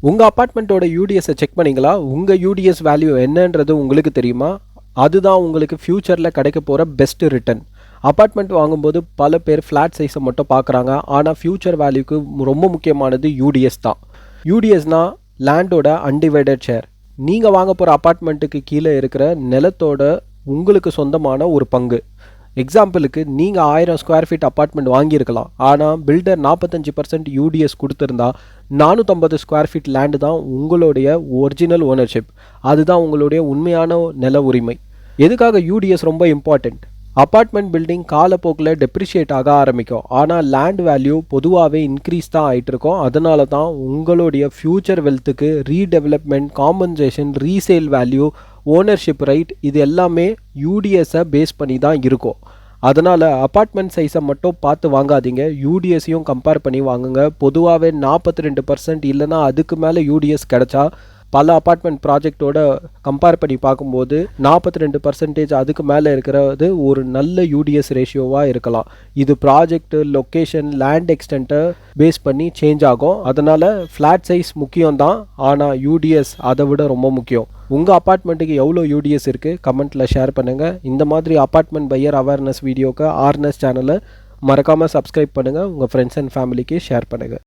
உங்கள் அப்பார்ட்மெண்ட்டோட யூடிஎஸை செக் பண்ணிங்களா? உங்கள் யூடிஎஸ் வேல்யூ என்னன்றது உங்களுக்கு தெரியுமா? அதுதான் உங்களுக்கு ஃப்யூச்சரில் கிடைக்க போகிற பெஸ்ட் ரிட்டர்ன். அப்பார்ட்மெண்ட் வாங்கும்போது பல பேர் ஃப்ளாட் சைஸை மட்டும் பார்க்குறாங்க. ஆனால் ஃப்யூச்சர் வேல்யூக்கு ரொம்ப முக்கியமானது யூடிஎஸ் தான். யூடிஎஸ்னால் லேண்டோட அன்டிவைடட் ஷேர். நீங்கள் வாங்க போகிற அப்பார்ட்மெண்ட்டுக்கு கீழே இருக்கிற நிலத்தோட உங்களுக்கு சொந்தமான ஒரு பங்கு. எக்ஸாம்பிளுக்கு நீங்கள் 1000 ஸ்கொயர் ஃபீட் அப்பார்ட்மெண்ட் வாங்கியிருக்கலாம். ஆனால் பில்டர் 45% யூடிஎஸ் கொடுத்துருந்தா 450 ஸ்கொயர் ஃபீட் லேண்டு தான் உங்களுடைய ஒரிஜினல் ஓனர்ஷிப். அதுதான் உங்களுடைய உண்மையான நில உரிமை. எதுக்காக யூடிஎஸ் ரொம்ப இம்பார்ட்டண்ட்? அப்பார்ட்மெண்ட் பில்டிங் காலப்போக்கில் டெப்ரிஷியேட் ஆக ஆரம்பிக்கும். ஆனால் லேண்ட் வேல்யூ பொதுவாகவே இன்க்ரீஸ் தான் ஆகிட்டு இருக்கும். அதனால தான் உங்களுடைய ஃப்யூச்சர் வெல்த்துக்கு redevelopment, compensation, resale value, ownership right இது எல்லாமே யூடிஎஸை பேஸ் பண்ணி தான் இருக்கும். அதனால் அப்பார்ட்மெண்ட் சைஸை மட்டும் பார்த்து வாங்காதீங்க, யூடிஎஸையும் கம்பேர் பண்ணி வாங்குங்க. பொதுவாகவே 42% இல்லைனா அதுக்கு மேலே யூடிஎஸ் கிடச்சா பல அப்பார்ட்மெண்ட் ப்ராஜெக்டோட கம்பேர் பண்ணி பார்க்கும்போது 42% அதுக்கு மேலே இருக்கிறது ஒரு நல்ல யூடிஎஸ் ரேஷியோவாக இருக்கலாம். இது ப்ராஜெக்ட், லொக்கேஷன், லேண்ட் எக்ஸ்டென்ட்டை பேஸ் பண்ணி சேஞ்ச் ஆகும். அதனால் ஃப்ளாட் சைஸ் முக்கியம்தான், ஆனால் யூடிஎஸ் அதை விட ரொம்ப முக்கியம். உங்கள் அப்பார்ட்மெண்ட்டுக்கு எவ்வளோ யூடிஎஸ் இருக்குது கமெண்ட்டில் ஷேர் பண்ணுங்கள். இந்த மாதிரி அப்பார்ட்மெண்ட் பையர் அவேர்னஸ் வீடியோக்கு ஆர்னஸ் சேனலை மறக்காமல் சப்ஸ்கிரைப் பண்ணுங்கள். உங்கள் ஃப்ரெண்ட்ஸ் அண்ட் ஃபேமிலிக்கு ஷேர் பண்ணுங்கள்.